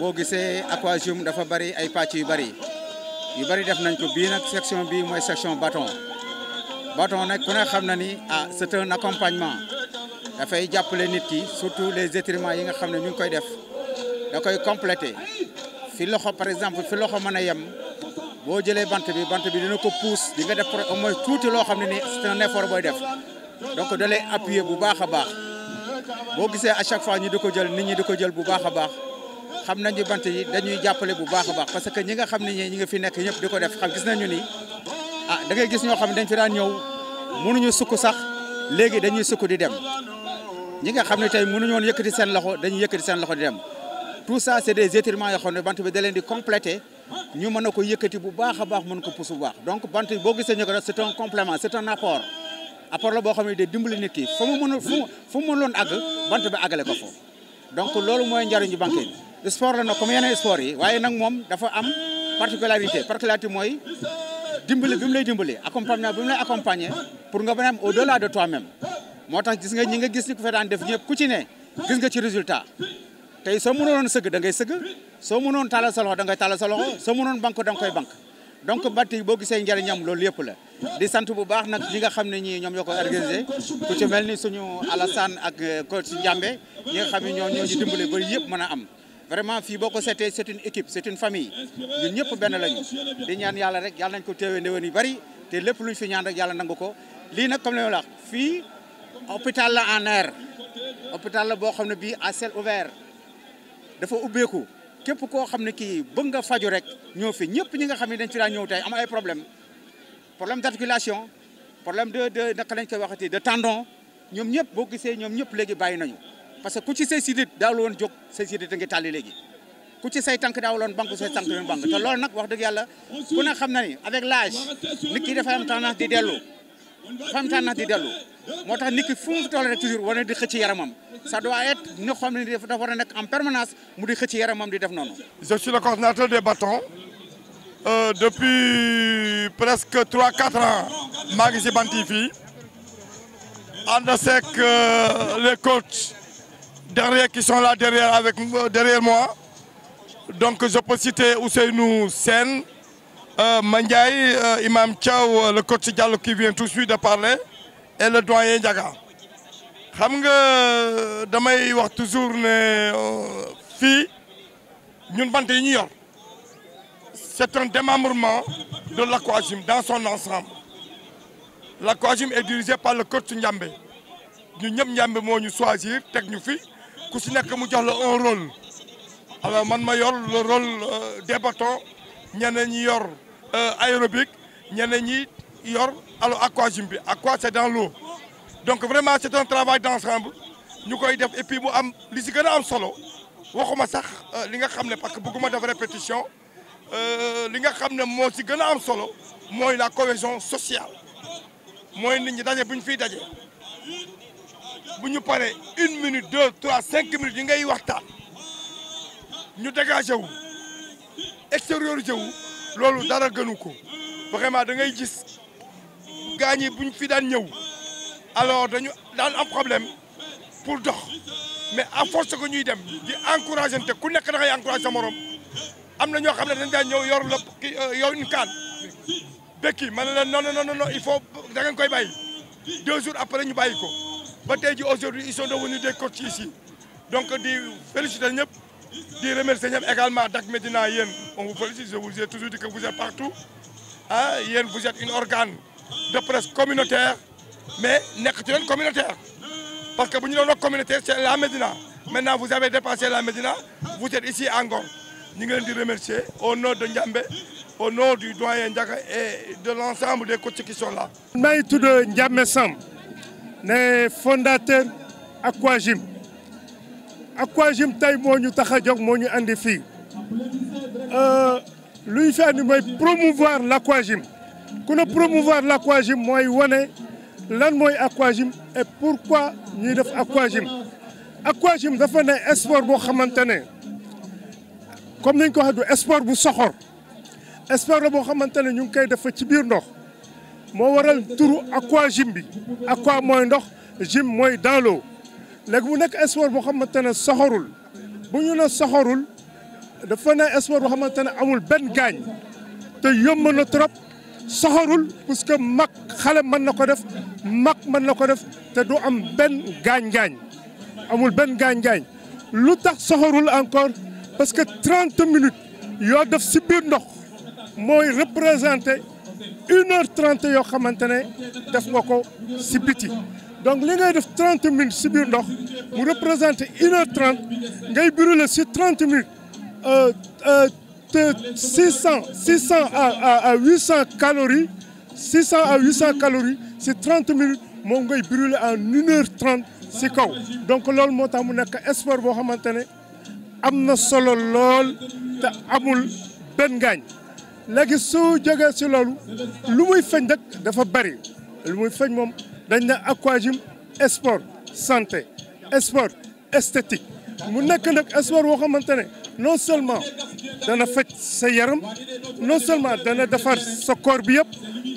boo gisee aquagym dafa bari ay pàcc yu bari def nañ ko bii nag section bii mooy section bâton nag ku ne xam na ni c'est un accompagnement dafay jàppale nit ki surtout les étirements yi nga xam ne ñu ngi koy def da koy compléter fi loxo par exemple fi loxo mën a yem boo jëlee bant bi dina ko pousse di nga def au moins tuuti loo xam ne ni c'est un effort booy def donc da lay appuyer bu baax a baax boo gisee à chaque fois ñu di ko jël nit ñi di ko jël bu baax a baax xam nañu bant yi dañuy jàppale bu baax a baax parce que ñi nga xam ne ñi nga fi nekk ñëpp di ko def xam gis nañu ni da ngay gis ñoo xam ne dañ fi daan ñëw mënuñu sukk sax léegi dañuy sukk di dem ñi nga xam ne tey mënuñu woon yëkkati seen loxo dañuy yëkkati seen loxo di dem tout ça c'est des étirements yoo xam ne bant bi da leen di compléter ñu mën a ko yëkkati bu baax a baax mën ko pousse bu baax donc bant bi boo gisee ñu ko def c'est un complément c'est un apport la boo xam ne day dimbali nit ki fu mu mënoon àgg bant bi àggale ko foofu donc loolu mooy njariñu banque yi sport la nag comme yeneen sport yi waaye nag moom dafa am particularité mooy dimbali bi mu lay dimbali accompagnement bi mu lay accompagner pour nga mën a am au-delà de toi-même moo tax gis nga ñi nga gis ni ku fa daan def ñëpp ku ci ne gis nga ci résultat tey soo mënoon sëgg da ngay sëgg soo mënoon tàllal sa loxo da ngay tàllal sa loxo soo mënoon banque da nga koy banque donc bant yi boo gisee njëriñam loolu yëpp la di sant bu baax nag ñi nga xam ne ñii ñoom ñoo koy organisé ku ci mel ni suñu Alassane ak coach Ndiambé ñi nga xam ne ñoo ñu dimbale ba yëpp mën a am vraiment fii boo ko seetee c'est une équipe c'est une famille ñun ñëpp benn lañu di ñaan yàlla rek yàlla nañ ko teewee ndéwén yu bari te lépp luñ fi ñaan rek yàlla nangu ko lii nag comme li ma la wax fii hôpital la en air hôpital la boo xam ne bii à ciel ouvert dafa ubbeeku képp koo xam ne kii bëgg nga faju rek ñëw fi ñëpp ñi nga xam ne dañ fi daan ñëw tey am ay problème d'articulation problème de naka lañ koy waxati de tendon ñoom ñëpp boo gisee ñoom ñëpp léegi bàyyi nañu parce que ku ci say sidit daawul woon jóg say sidit a ngi tàlli léegi ku ci say tànk daawul woon banque say tànk yoon banque te loolu nag wax dëgg yàlla ku ne xam na ni avec l'âge nit ki dafay am tendance di dellu moo tax nit ki fu mu toll rek toujours war na di xëcc yaramam ça doit être ñu xam ne dafa war a nekk en permanence mu di xëcc yaramam di def noonu. Je suis le coordinateur des bâtons depuis presque 3-4 ans maa ngi si bant yi fii ànd seeg les coachs derrière qui sont là derrière moi donc je peux citer Ousseynou Sène Mandiaye Imam Thiaw le coach Diallo qui vient tout de suite de parler et le doyen Ndiaga xam nga damay wax toujours ne fii ñun bant yi ñu yor c'est un démembrement de l'aquagym dans son ensemble l'aquagym est dirigé par le coach Ndiambé ñun ñëpp Ndiambé moo ñu choisir teg ñu fi ku si nekk mu jox la un rôle alors man ma yor le rôle des bâtons ñeneen ñi yor aérobic ñeneen ñi yor alors aquagym bi aqua c'est dans l'eau donc vraiment c'est un travail d'ensemble ñu koy def et puis mu am li si gën a am solo waxuma sax li nga xam ne parce que bëgguma def répétition li nga xam ne moo si gën a am solo mooy la cohésion sociale mooy nit ñi daje bu ñu fiy daje bu ñu paree 1 minute 2 3 5 minutes yi ngay waxtaan ñu dégagé wu extériorisé wu loolu dara gënu ko vraiment da ngay gis gaa ñi buñ fi daan ñëw alors dañu daan am problème pour dox mais à force que ñuy dem di encourager te ku nekk da ngay encourager sa morom am na ñoo xam ne dañ daan ñëw yor yor une canne békki ma ne la non il faut da ngeen koy bàyyi 2 jours après ñu bàyyi ko ba tey ji aujourd'hui ils sont devenus des coachs ici donc di féliciter ñëpp di remercier ñëpp également Dak Médina yéen on vous félicite je vous ai toujours dit que vous êtes partout ah yéen vous êtes une organe de presse communautaire mais nekk ci leen communautaire parce que bu ñu doon wax communautaire c'est la Médina maintenant vous avez dépassé la Médina vous êtes ici à Ngor ñu ngi leen di remercier au nom de Ndiambé au nom du doyen Ndiaga et de l'ensemble des coachs qui sont là. maa ngi tudd Ndiambé Samb ne fondateur Aquagym tey moo ñu tax a jóg moo ñu andi fii luy fi andi mooy promouvoir l'aquagym ku ne promouvoir l'aquagym mooy wane lan mooy aquagym et pourquoi ñuy def aquagym dafa ne sport boo xamante ne comme niñ ko waxee du sport bu soxor sport la boo xamante ne ñu ngi koy def ci biir ndox moo waral turu aquagym bi aqua mooy ndox gym mooy dans l'eau léegi mu nekk sport boo xamante ne soxorul bu ñu ne soxorul dafa ne sport boo xamante ne amul benn gaañ te yomb na trop soxorul parce que mag xale mën na ko def mag mën na ko def te du am benn gaañ-gaañ amul benn gaañ-gaañ lu tax soxorul encore parce que 30 minutes yoo def si biir ndox mooy représenté 1h30 yoo xamante ne def nga ko si biti donc li ngay def 30 minutes si biir ndox mu représenté 1h30 ngay brûler si 30 minutes 600 à 800 calories 600 à 800 calories si 30 minutes moom ngay brûler en 1h30 si kaw donc loolu moo tax mu nekk sport boo xamante ne am na solo lool te amul benn ngaañ léegi su jógee si loolu lu muy feeñ rek dafa bari lu muy feeñ moom dañ ne aquagym sport santé sport esthétique mu nekk nag sport boo xamante ne non seulement dana faj sa yaram non seulement dana defar sa corps bi yëpp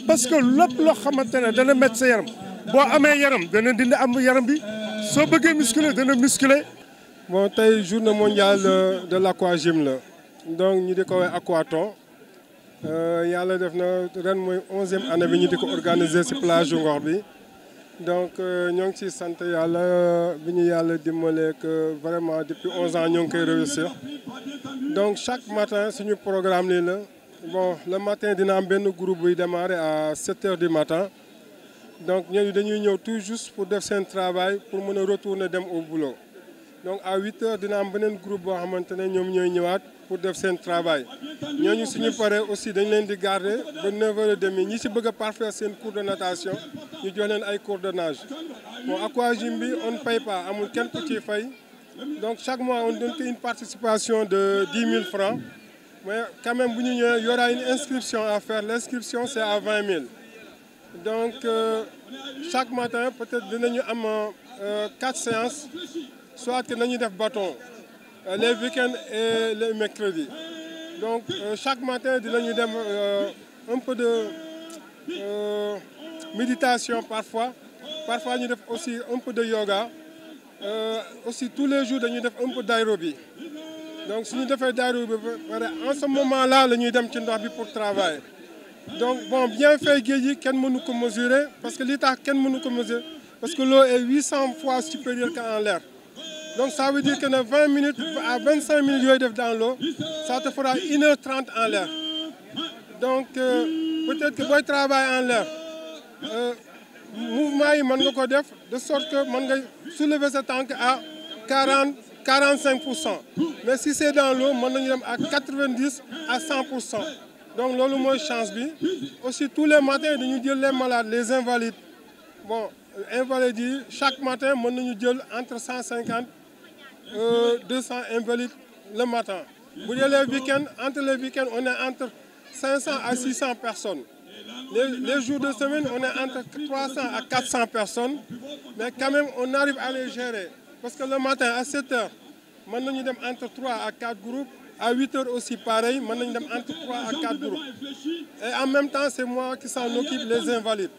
parce que lépp loo xamante ne dana métti sa yaram boo amee yaram dana dindi am yaram bi soo bëggee musculer dana musculer. bon tey journée mondiale de l'aquagym la donc ñu di ko woowee aquaton yàlla def na ren mooy 11e année bi ñu di ko organiser ci plage Ngor bi donc ñoo ngi ciy sant yàlla bi ñu yàlla dimbalee que vraiment depuis 11 ans ñoo ngi koy réussir donc chaque matin suñu programme lii la bon le matin dina am benn groupe buy démarrer à 7 heures du matin donc ñooñu dañuy ñëw tout juste pour def seen travail pour mën a retourner dem au boulot donc à 8 heures dina am beneen groupe boo xamante ne ñoom ñooy ñëwaat pour def seen travail ñooñu suñu paree aussi dañ leen di garder ba 9h30 ñi ci bëgg a parfaire seen cours de natation ñu jox leen ay cours de nage bon aquagym bi on ne paye pas amul kenn ku ciy fay donc chaque mois on donne une participation de 10 000 francs mais quand même bu ñu ñëwee y aura une inscription à faire l'inscription c'est à 20 000 donc chaque matin peut-être dinañu am 4 séances soit que nañu def bâton les week-ends et les mercredis donc chaque matin dinañu dem un peu de méditation parfois ñu def aussi un peu de yoga aussi tous les jours dañuy def un peu d'aérobie donc suñu defee d'aérobie ba pare en ce moment là la ñuy dem ci ndox bi pour travailler donc bon bien fait géej gi kenn mënu ko mesurer parce que li tax kenn mënu ko mesurer parce que l'eau est 800 fois supérieure qu'en l'air donc ça veut dire que ne 20 minutes à 25 minutes yooyu def dans l'eau ça te fera 1h30 en l'air donc peut-être que booy travailler en l'air mouvement yi mën nga ko def de sorte que mën nga soulever sa tànk à 45%. Mais si c'est dans l'eau, mën nañu dem à 90 à 100%. Donc loolu mooy chance bi aussi tous les matins dañu jël les malades les invalides bon invalides yi chaque matin mën nañu jël entre 150 200 invalides le matin. bu dee les week-ends entre les week-ends on est entre 500 à 600 personnes. Les jours de semaine on est entre 300 à 400 personnes mais quand même on arrive à les gérer parce que le matin à 7 heures mën nañu dem entre 3 à 4 groupes. À 8 heures aussi pareil mën nañu dem entre 3 à 4 groupes et en même temps c'est moi qui s'en occupe les invalides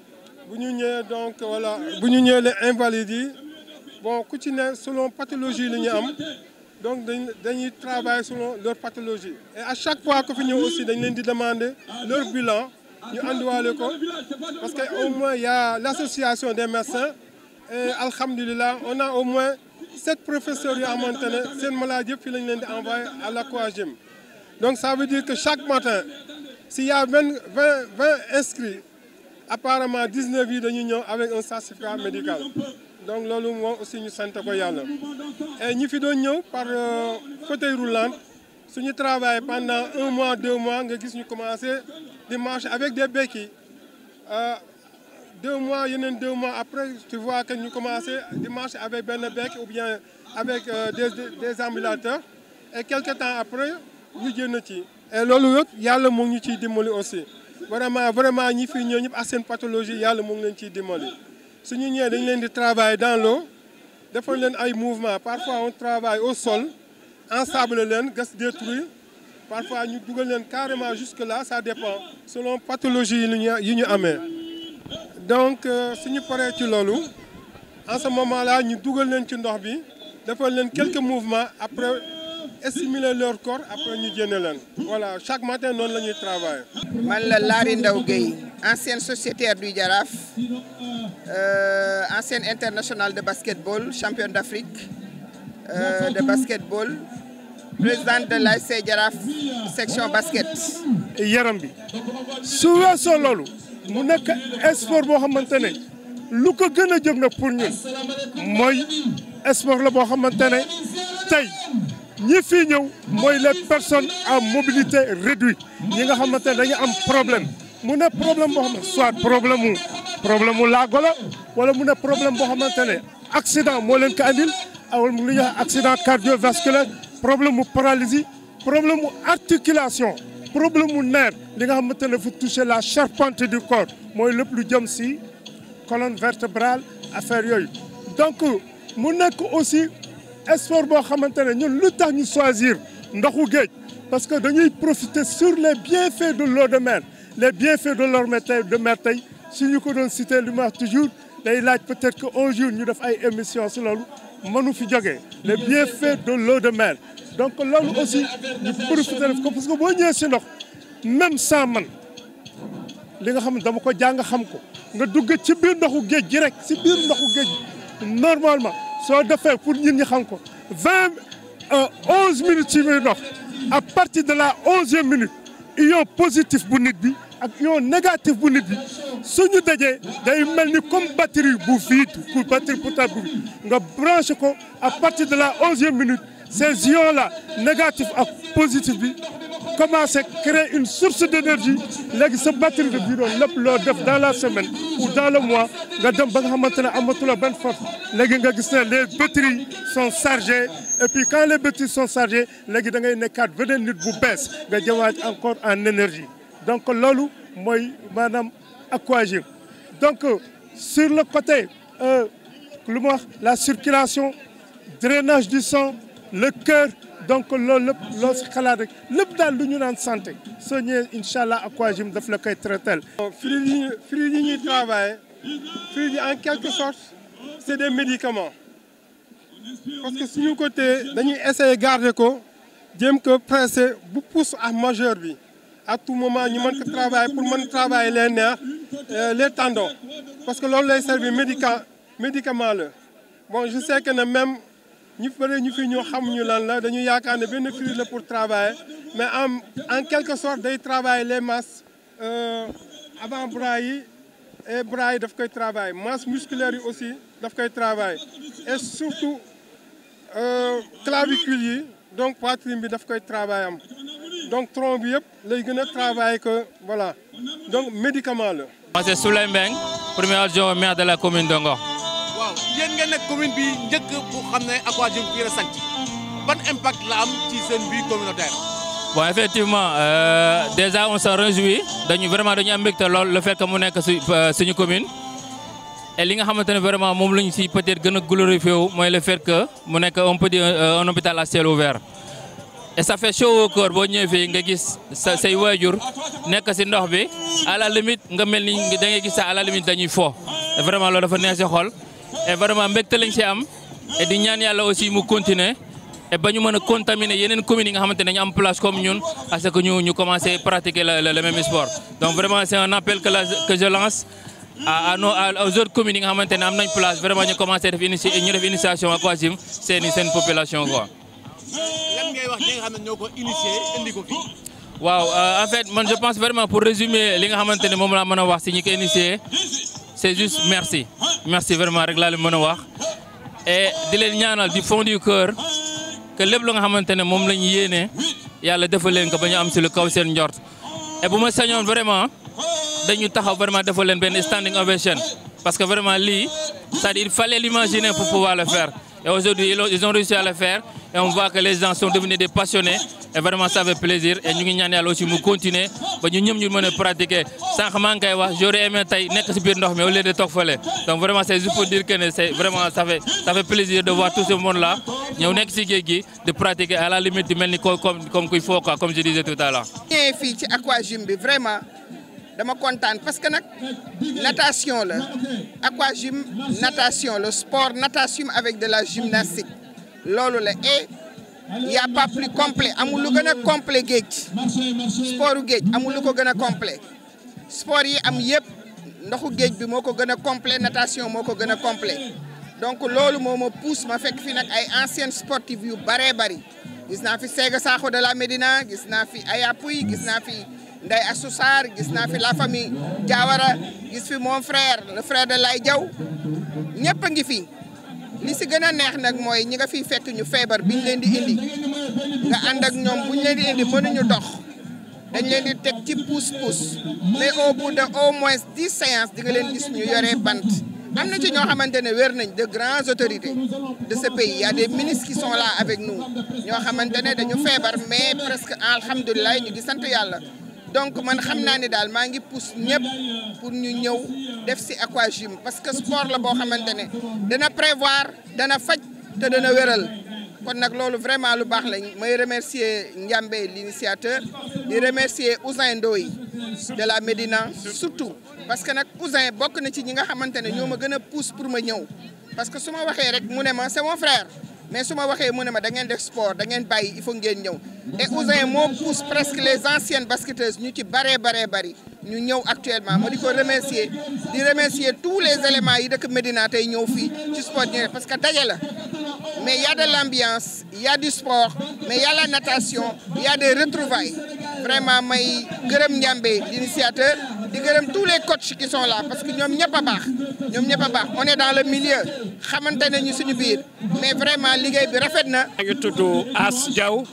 bu ñu ñëwee donc voilà bu ñu ñëwee les invalides yi bon ku ci ne selon pathologie li ñu am donc dañuy travailler selon leur pathologie et à chaque fois que fi ñëw aussi dañ leen di demander leur bilan ñu andiwaale ko parce que au moins il y a l'association des médecins et alhamdulillah on a au moins 7 professeurs yoo xamante ne seen malade yëpp fii lañ leen di envoyer à l'aquagym donc ça veut dire que chaque matin s'il y a 20 inscrits apparemment 19 yi dañuy ñëw avec un certificat médical donc loolu moom aussi ñu sant ko yàlla et ñi fi doon ñëw par fauteuil roulant suñu travail pendant 1 mois 2 mois nga gis ñu commencer di marcher avec des béquilles 2 mois yeneen 2 mois après tu vois que ñu commencé di marcher avec benn bec ou bien avec des ambulateurs et quelque temps après ñu génn ci. et loolu yëpp yàlla mu ngi ñu ciy dimbali aussi vraiment ñi fi ñëw ñëpp ak seen pathologie yàlla mu ngi leen ciy dimbali suñu ñëwee dañu leen di travailler dans l'eau defal leen ay mouvements parfois on travaille au sol ensable leen gas détruire parfois ñu dugal leen carrément jusque là ça dépend selon pathologie yi ñu amee. donc suñu paree ci loolu en ce moment là ñu dugal leen ci ndox bi defal leen quelques mouvements après stimuler leur corps après ñu génne leen voilà chaque matin noonu la ñuy travailler. man la Lari Ndaw Gueye ancienne sociétaire du Jaraaf ancienne internationale de basketball championne d'Afrique de basketball présidente de l'ASC Jaraaf section basket. yaram bi su weesoo loolu mu nekk sport boo xamante ne lu ko gën a jóg nag pour ñun mooy sport la boo xamante ne tey ñi fii ñëw mooy les personnes à mobilité réduite ñi nga xamante ne dañu am problème mu ne problème boo xam ne soit problème mu laago la wala mu ne problème boo xamante ne accident moo leen ko andil wala lu ñuy wax accident cardiovasculaire problème mu paralysie problème mu articulation problème mu nerf li nga xamante ne fu toucher la charpente du corps mooy lépp lu jëm si colonne vertébrale affaire yooyu donc mu nekk aussi sport boo xamante ne ñun lu tax ñu choisir ndoxu géej parce que dañuy profiter sur les bienfaits de l'eau de mer les bienfaits de l'eau de mer tey su ñu ko doon citer li ma wax toujours day laaj peut-être que un jour ñu def ay émissions si loolu mënu fi jógee les bienfaits de l'eau de mer donc loolu aussi ñu profiter def ko parce que boo ñëwee si ndox même sans man li nga xam ne dama ko jàng xam ko nga dugg ci biir ndoxu géej gi rek si biir ndoxu géej normalement soo defee pour ñun ñi xam ko 11 minutes ci biir ndox à partir de la 11e minute ion positif bu nit bi ak ion négatif bu nit bi suñu dajee day mel ni comme batterie bu vide ku batterie portable bi nga branché ko à partir de la 11e minute ces ions là négatif ak positif bi commencé créer une source d'énergie léegi sa batterie de bi doon lépp loo def dans la semaine ou dans le mois nga dem ba nga xamante ne amatula benn force léegi nga gis ne les batteries sont chargées et puis quand les batteries sont chargées léegi da ngay nekkaat beneen nit bu bees nga jëwaat encore en énergie donc loolu mooy maanaam aquagym donc sur le côté lu ma wax la circulation drainage du sang le cœur donc loolu lépp loo si xalaat rek lépp daal lu ñu naan santé soo ñëwee incha allah aquagym daf la koy traiter. fruits yi ñuy travailler fruits yi en quelque sorte c'est des médicaments parce que suñu côté dañuy essayer garder ko jéem ko presser bu pousse à majeur bi à tout moment ñu mën ko travailler pour mën travailler les nerfs les tendons parce que loolu lay servir médicament la bon je sais que ne même. ñu bëri ñu fi ñoo xamuñu lan la dañu yaakaar ne benn fruit la pour travailler mais en quelque sorte day travailler les masses avant bras yi et bras yi daf koy travailler masse musculaire yi aussi daf koy travailler et surtout clavicule yi donc poitrine bi daf koy travailler am donc tronc bi yëpp lay gën a travailler que voilà donc médicament la. Moi c'est Souley Mbeng, premier adjoint au maire de la commune de Ngor. waaw yéen ngeen nekk commune bi njëkk bu xam ne aquagym fii la sanc ban impact la am ci seen vie communautaire. Bon effectivement déjà on se réjouit dañu am mbégte lool le fait que mu nekk suñu commune et li nga xamante ne vraiment moom lañu si peut-être gën a glorifié wu mooy le fait que mu nekk on peut dire un hôpital à ciel ouvert et ça fait chaud au cœur boo ñëwee fii nga gis say waajur nekk si ndox bi à la limite nga mel ni da ngay gis à la limite dañuy fo et vraiment loolu dafa neex si xol. Et vraiment mbégte lañ ci am et di ñaan yàlla aussi mu continuer et ba ñu mën a contaminer yeneen communes yi nga xamante ne dañu am place comme ñun à ce que ñu commencer pratiquer le même sport. Donc vraiment c'est un appel que je lance aux autres communes yi nga xamante ne am nañ place vraiment ñu commencer def initiation aquagym seen population quoi. lan ngay wax ñi nga xam ne ñoo ko initier indi ko fii. waaw en fait man je pense vraiment pour résumer li nga xamante ne moom laa mën a wax si ñi ko initier c'est juste merci vraiment rek laa leen mën a wax et di leen ñaanal du fond du cœur que lépp lu nga xamante ne moom la ñu yéene yàlla defal leen ko ba ñu am si lu kaw seen njort et bu ma sañoon vraiment dañu taxaw vraiment defal leen benn standing ovation parce que vraiment lii c'est-à-dire il fallait l'imaginer pour pouvoir le faire et aujourd'hui ils ont réussi à le faire et on voit que les gens sont devenus des passionnés et vraiment ça fait plaisir et ñu ngi ñaan yàlla aussi mu continuer ba ñu ñëpp ñu mën a pratiquer sànq maa ngi koy wax j'aurais aimé tey nekk si biir ndox mi au lieu de toog fële donc vraiment c'est juste pour dire que ne c'est vraiment ça fait plaisir de voir tout ce monde là ñëw nekk si géej gi de pratiquer à la limite di mel ni comme kuy foo quoi comme je disais tout à l'heure. ñëwee fii ci aquagym bi vraiment dama kontaan parce que nag natation la aquagym natation le sport natation avec de la gymnastique loolu la et y a pas plus complet amul lu gën a complet géej sportu géej amul lu ko gën a complet sport yi am yëpp ndoxu géej bi moo ko gën a complet natation moo ko gën a complet donc loolu moo ma pousse ma fekk fi nag ay anciennes sportives yu baree bari gis naa fi Sega Sakho de la Médina gis naa fi Aya Pouy gis naa fi Ndeye Assou Sarr gis naa fi la famille Diawara gis fi mon frère le frère de Lay Diaw ñëpp a ngi fi li si gën a neex nag mooy ñi nga fiy fekk ñu feebar biñ leen di indi nga ànd ak ñoom buñ leen di indi mënuñu dox dañ leen di teg ci pousse-pousse mais au bout de au moins 10 séances di nga leen gis ñu yoree bant am na ci ñoo xamante ne wér nañ de grandes autorités de ce pays il y a des ministres qui sont là avec nous ñoo xamante ne dañu feebar mais presque alhamdulilah ñu ngi sant yàlla donc man xam naa ne daal maa ngi pousse ñëpp pour ñu ñëw def si aquagym parce que sport la boo xamante ne dana prévoir dana faj te dana wéral kon nag loolu vraiment lu baax lañ may remercier Ndiambé l'initiateur di remercier Ousin Ndoye de la Médina surtout parce que nag Ousin bokk na ci ñi nga xamante ne ñoo ma gën a pousse pour ma ñëw parce que su ma waxee rek mu ne ma c'est mon frère mais su ma waxee mu ne ma da ngeen def sport da ngeen bàyyi il faut ngeen ñëw et Ousin moo pousse presque les anciennes basketteuses ñu ci bari ñu ñëw actuellement ma di ko remercier di remercier tous les éléments yi dëkk Médina tey ñëw fii ci sport ñëwee parce que daje la mais y a de l'ambiance y a du sport mais y a la natation y a des retrouvailles vraiment may gërëm Ndiambé l'initiateur di gërëm tous les coachs qui sont là parce que ñoom ñëpp a baax on est dans le milieu xamante nañu suñu biir mais vraiment liggéey bi rafet na. maa ngi tudd As Diaw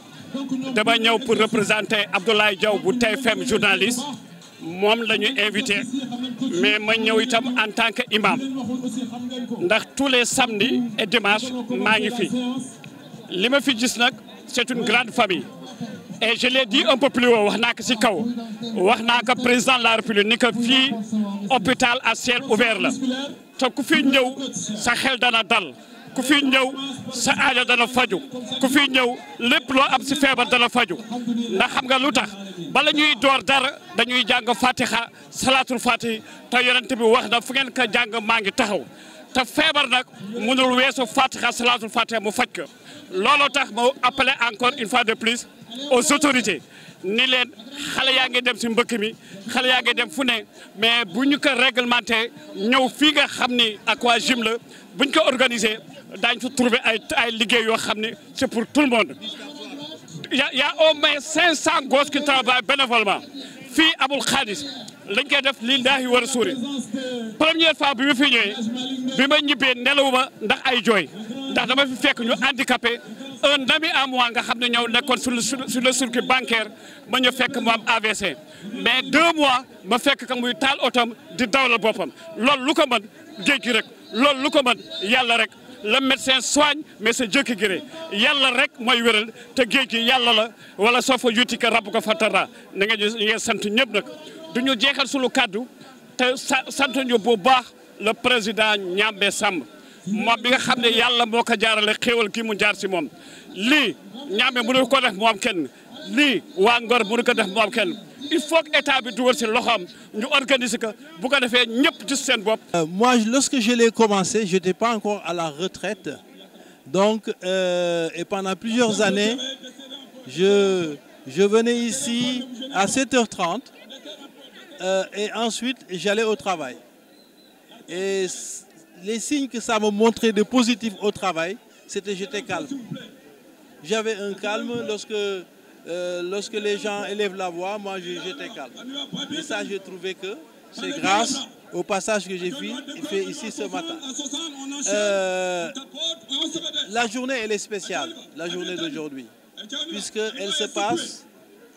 dama ñëw pour représenter Abdoulaye Diaw bu TFM journaliste moom la ñu invité mais ma ñëw itam en tant que imam ndax tous les samedis et dimanches maa ngi fi li ma fi gis nag c'est une grande famille. Et je l'ai dit un peu plus haut wax naa ko ci kaw wax naa ko président de la République ni ko fii hôpital à ciel ouvert la te ku fi ñëw sa xel dana dal ku fi ñëw sa aajo dana faju ku fi ñëw lépp loo am ci feebar dana faju ndax xam nga lu tax bala ñuy door dara dañuy jàng fatiha salatul fatih te yonent bi wax na fu ngeen ko jàng maa ngi taxaw te feebar nag mënul weesu fatiha salatul fatih mu faj ko looloo tax ma appelé encore une fois de plus aux autorités ni leen xale yaa ngi dem ci mbëkk mi xale yaa ngi dem fu ne mais bu ñu ko réglementé ñëw fii nga xam ni aquagym la bu ñu ko organisé daañu fa trouver ay liggéey yoo xam ne c'est pour tout le monde. y a au moins 500 gosses qui travaillent bénévolement fii amul xaalis lañ koy def lillahi wa rasuli première fois bi ma fi ñëwee bi ma ñibbee nelawuma ndax ay jooy ndax dama fi fekk ñu handicapé un ami à moi nga xam ne ñëw nekkoon sur le circuit bancaire ma ñu fekk mu am AVC mais 2 mois ma fekk ka muy taal otom di dawlal boppam loolu lu ko mën géej gi rek loolu lu ko mën yàlla rek le médecin soigne mais c'est Dieu qui guérit yàlla rek mooy wéral te géej gi yàlla la wala soo fa yuti ka rabu ko fatara na nga ñu sant ñëpp nag du ñu jeexal sunu kàddu te sant ñu bu baax le président Ndiambé Samb moom bi nga xam ne yàlla moo ko jaarale xéewal gi mu jaar si moom lii Ndiambé mënu ko def moom kenn lii waa Ngor mënu ko def moom kenn il faut que état bi dugal si loxoom ñu organiser ko bu ko defee ñëpp gis seen bopp. Moi, lorsque je l'ai commencé, je n'étais pas encore à la retraite. Donc, et pendant plusieurs années, je venais ici à 7h30 et ensuite j'allais au travail. Et les signes que ça me montrait de positif au travail, c'était j'étais calme. J'avais un calme lorsque les gens élèvent la voix, moi j'étais calme. Et ça, j'ai trouvé que c'est grâce au passage que j'ai fait ici ce matin. La journée, elle est spéciale, la journée d'aujourd'hui, puisqu'elle se passe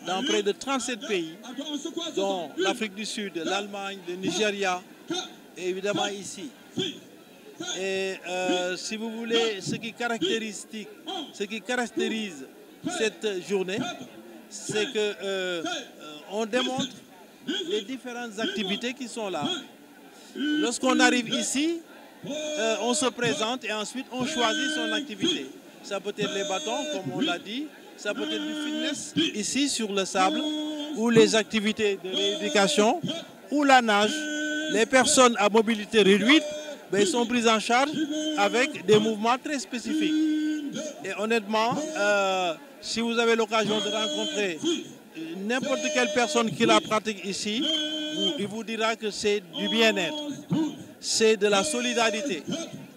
dans près de 37 pays, dont l'Afrique du Sud, l'Allemagne, le Nigeria, et évidemment ici. Et si vous voulez, ce qui caractérise cette journée, c'est que on démontre les différentes activités qui sont là. Lorsqu'on arrive ici, on se présente et ensuite on choisit son activité. Ça peut être les bâtons, comme on l'a dit, ça peut être du fitness ici sur le sable, ou les activités de rééducation, ou la nage. Les personnes à mobilité réduite sont prises en charge avec des mouvements très spécifiques. Et honnêtement, si vous avez l'occasion de rencontrer n'importe quelle personne qui la pratique ici, il vous dira que c'est du bien-être, c'est de la solidarité,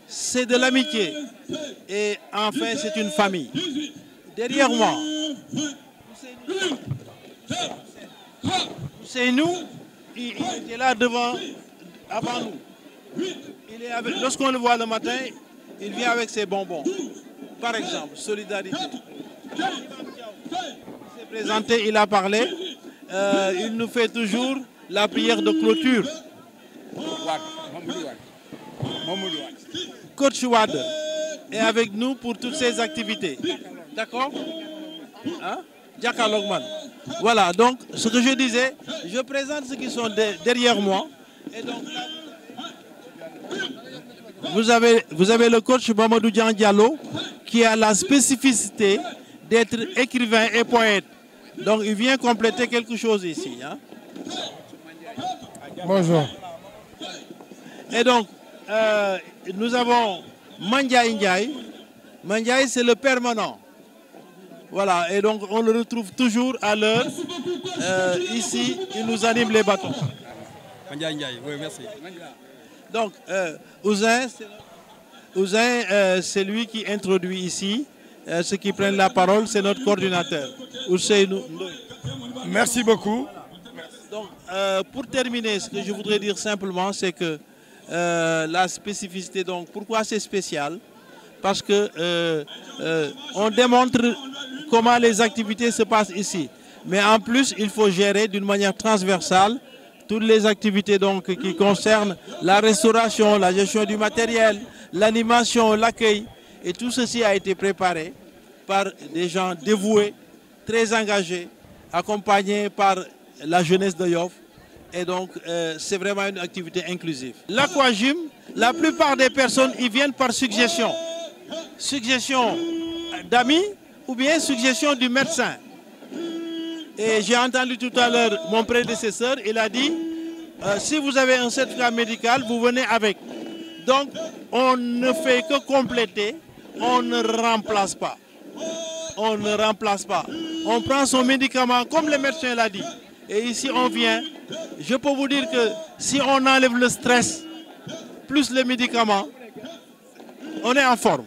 c'est de l'amitié et enfin c'est une famille. Derrière moi, c'est nous, il est là avant nous. Lorsqu'on le voit le matin, il vient avec ses bonbons. Par exemple, solidarité. Il s'est présenté, il a parlé. Il nous fait toujours la prière de clôture. Coach Wade est avec nous pour toutes ces activités. D'accord? Hein? Jaka Logman. Voilà, donc ce que je disais, je présente ceux qui sont derrière moi. Et donc, vous avez le coach Mamadou Diallo qui a la spécificité d'être écrivain et poète. Donc il vient compléter quelque chose ici. Hein? Bonjour. Et donc, nous avons Mandiaye Ndiaye. Mandiaye, c'est le permanent. Voilà, et donc on le retrouve toujours à l'heure. Ici, il nous anime les bâtons. Mandiaye Ndiaye, oui, merci. Donc, Ousin, c'est lui qui introduit ici. Ceux qui prennent la parole, c'est notre coordinateur. Merci beaucoup. Donc, pour terminer, ce que je voudrais dire simplement, c'est que la spécificité, donc pourquoi c'est spécial? Parce que on démontre comment les activités se passent ici. Mais en plus, il faut gérer d'une manière transversale toutes les activités donc, qui concernent la restauration, la gestion du matériel, l'animation, l'accueil. Et tout ceci a été préparé par des gens dévoués, très engagés, accompagnés par la jeunesse de Yoff. Et donc, c'est vraiment une activité inclusive. L'aquagym, la plupart des personnes y viennent par suggestion. Suggestion d'amis ou bien suggestion du médecin. Et j'ai entendu tout à l'heure mon prédécesseur, il a dit, si vous avez un certificat médical, vous venez avec. Donc, on ne fait que compléter, on ne remplace pas. On ne remplace pas. On prend son médicament comme le médecin l'a dit. Et ici, on vient. Je peux vous dire que si on enlève le stress, plus les médicaments, on est en forme.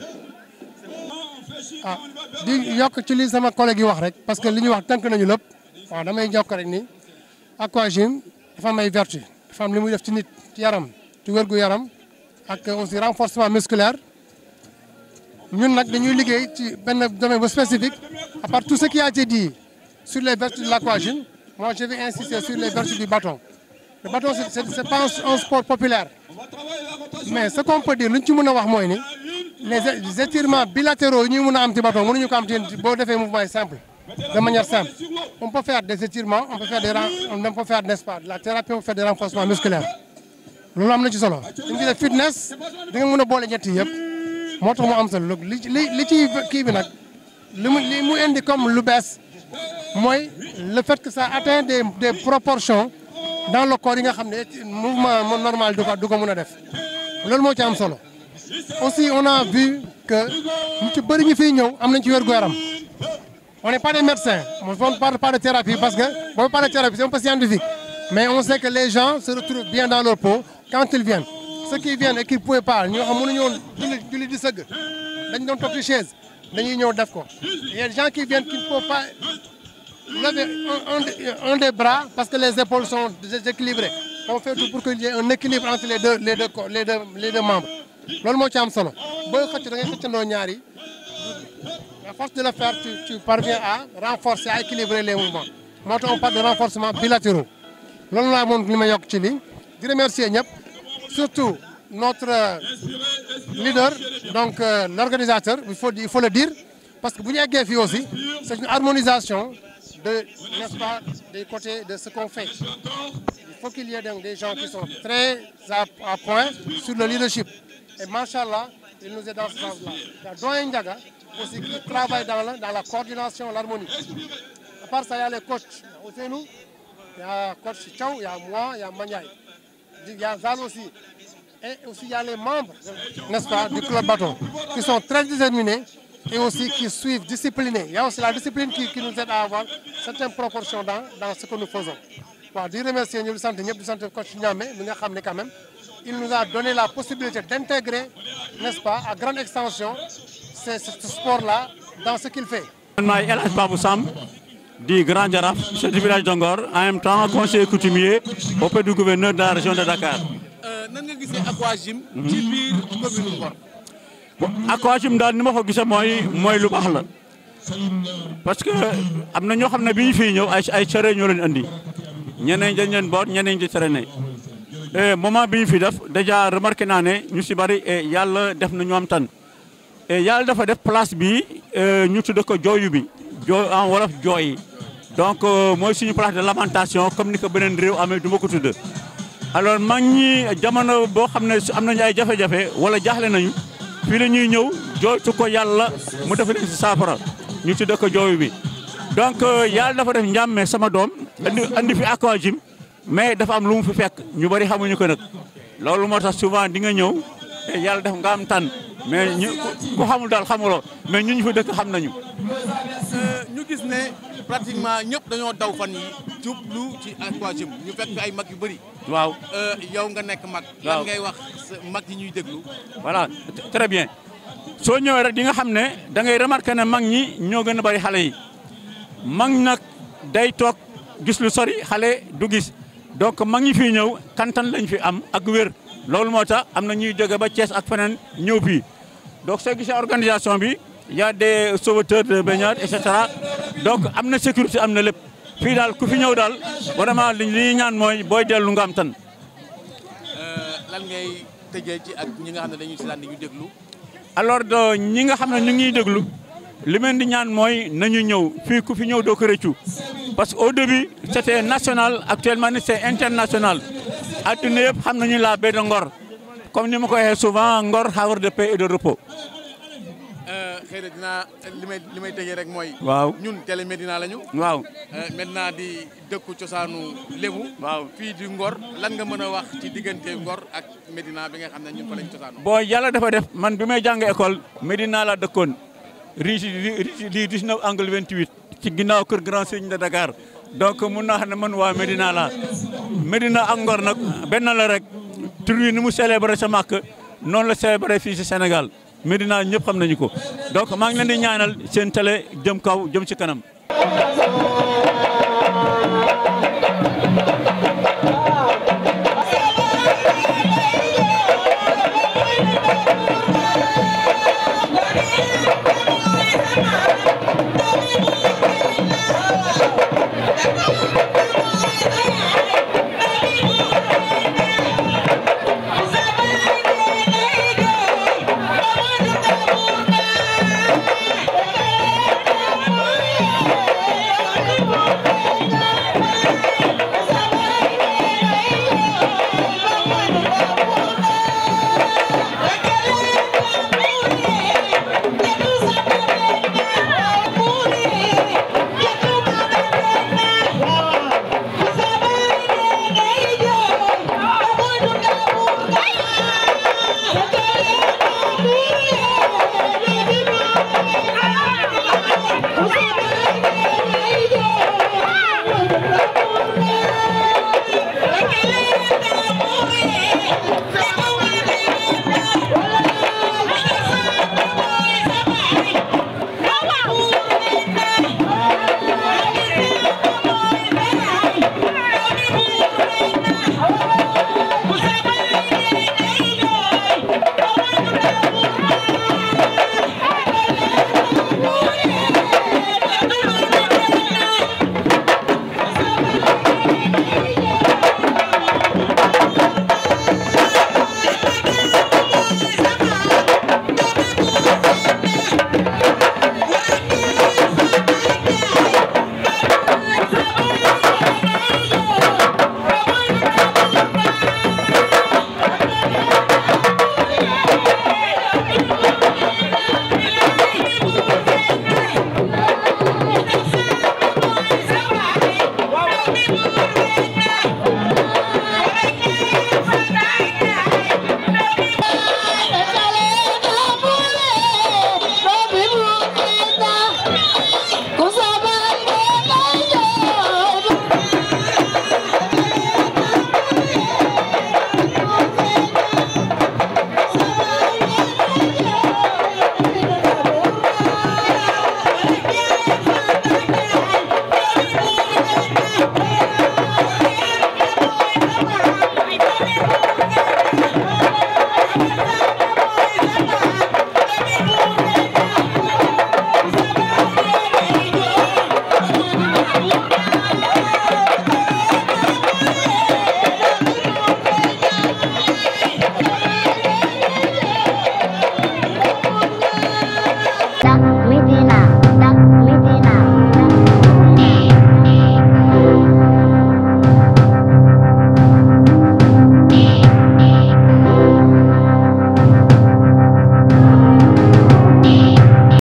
ah di yokk ci li sama collègue yi wax rek parce que li ñu wax tënk nañu lépp waaw damay yokk rek ni aquagym dafa am ay vertu dafa am li muy def ci nit ci yaram ci wérgu yaram ak aussi renforcement musculaire ñun nag dañuy liggéey ci benn domaine bu spécifique à part tout ce qui a été dit sur les vertus de l'aquagym. Moi je vais insister sur les vertus du bâton. Le bâton c'est pas un sport populaire mais ce qu'on peut dire lu ñu ci mën a wax mooy ni les étirements bilatéraux yi ñuy mën a am ci bâton mënuñu ko am ci boo defee mouvement simple de manière simple. On peut faire des étirements, on peut faire n'est-ce pas de la thérapie, on peut faire des renforcements musculaires. loolu am na ci solo dañu ci def fitness da nga mën a boole ñett yëpp moo tax mu am solo li ci kii bi nag li mu indi comme lu bees mooy le fait que ça atteint des proportions dans le corps yi nga xam ne mouvement normal du ko mën a def loolu moo ci am solo. Aussi on a vu que ñu ci bëri ñu fiy ñëw am nañ ci wérgu yaram. On n'est pas des médecins, on ne parle pas de thérapie parce que on parle de thérapie, c'est un peu scientifique. Mais on sait que les gens se retrouvent bien dans leur peau quand ils viennent. Ceux qui viennent et qui ne pouvaient pas, ñoo xam mënuñu woon julli di sëgg dañ doon toog ci chaise dañuy ñëw def ko. Il y a des gens qui viennent qui ne peuvent pas lever un des bras parce que les épaules sont déséquilibrées. On fait tout pour qu'il y ait un équilibre entre les deux membres. loolu moo ci am solo booy xëcc da ngay xëccandoo ñaar yi. À force de le faire, tu parviens à renforcer, à équilibrer les mouvements. Moo tax on parle de renforcement bilatéraux. loolu laa moom li ma yokk ci lii di remercier ñëpp surtout notre leader donc l'organisateur il faut le dire parce que bu ñu eggee fii aussi c'est une harmonisation n'est-ce pas des côtés de ce qu'on fait. Il faut qu'il y ait donc des gens qui sont très à point sur le leadership et machallah il nous est dans ce sens-là. Il y a Doyen Ndiaga aussi qui travaille dans la coordination, l'harmonie. À part ça, il y a les coachs. Il y a Ousseynou, il y a coach Thiaw, il y a moi, il y a Maniaï. Il y a Zal aussi. Et aussi il y a les membres, n'est-ce pas, du club bâton, qui sont très déterminés et aussi qui suivent disciplinés. Il y a aussi la discipline qui nous aide à avoir certaines proportions dans ce que nous faisons. Bon, je remercie le centre de coach Niamé, quand même. Il nous a donné la possibilité d'intégrer, n'est-ce pas, à grande extension, ce sport-là dans ce qu'il fait. Je suis El Hadj Babou Sam, du Grand Jaraf, chef du village de Ngor, en même temps conseiller coutumier auprès du gouverneur de la région de Dakar. Nan nga gisee Aquagym ci biir commune Ngor. Aquagym daal ni ma ko gisee mooy lu baax la parce que am na ñoo xam ne bi ñu fii ñëw ay cere ñoo leen andi ñeneen dañ leen boot ñeneen di traîner moment bi ñu fi def déjà remarqué naa ne ñu si bari yàlla def na ñu am tan yàlla dafa def place bi ñu tudd ko jooyu bi jooy en wolof jooy donc mooy suñu place de lamentation comme ni ko beneen réew amee du ma ko tudd. alors mag ñi jamono boo xam ne am nañu ay jafe-jafe wala jaaxle nañu fii la ñuy ñëw jooytu ko yàlla mu def leen si saafara ñu tudd ko jooyu bi donc yàlla dafa def njàmme sama doom andi fi Aquagym mais dafa am lu mu fi fekk ñu bari xamuñu ko nag loolu moo tax souvent di nga ñëw yàlla def nga am tànn mais ñu ku xamul daal xamuloo mais ñu fi dëkk xam nañu. ñu gis ne pratiquement ñëpp dañoo daw fan yi jublu ci Aquagym ñu fekk ay mag yu bëri. waaw yow nga nekk mag. lan ngay wax mag yi ñuy déglu. voilà très bien soo ñëwee rek di nga xam ne da ngay remarqué ne mag ñi ñoo gën a bari xale yi mag nag day toog gis lu sori xale du gis donc mag ñi fii ñëw kantan lañ fi am ak wér loolu moo tax am na ñuy jóge ba Thiès ak feneen ñëw fii donc soo gisee organisation bi y a des sauveteurs de baignade et cetera donc am na sécurité am na lépp fii daal ku fi ñëw daal vraiment li ñuy ñaan mooy booy dellu nga am tan. lan ngay tëjee ci ak ñi nga xam ne dañuy si daan di ñu déglu. alors ñi nga xam ne ñu ngi déglu li meen di ñaan mooy nañu ñëw fii ku fi ñëw doo ko rëccu parce que au début c'était national actuellement c'est international adduna yëpp xam nañu la baie de Ngor comme ni ma ko waxee souvent Ngor havre de paix et de repos. xëy na dinaa li may tëjee rek mooy. waaw ñun Télé Médina lañu. waaw Médina di dëkku cosaanu Lébu. waaw fii di Ngor lan nga mën a wax ci diggante Ngor ak Médina bi nga xam ne ñun fa lañ cosaanoo. bon yàlla dafa def man bi may jàng école Médina la dëkkoon rue 19 angle 28 ci ginnaaw kër Grand Serigne de Dakar donc mun naa xam ne man waa Médina la Médina ak Ngor nag benn la rek tur yi ni mu célébré sa màkk noonu la célébré fii si Sénégal Médina ñëpp xam nañu ko donc maa ngi leen di ñaanal seen télé jëm kaw jëm ci kanam.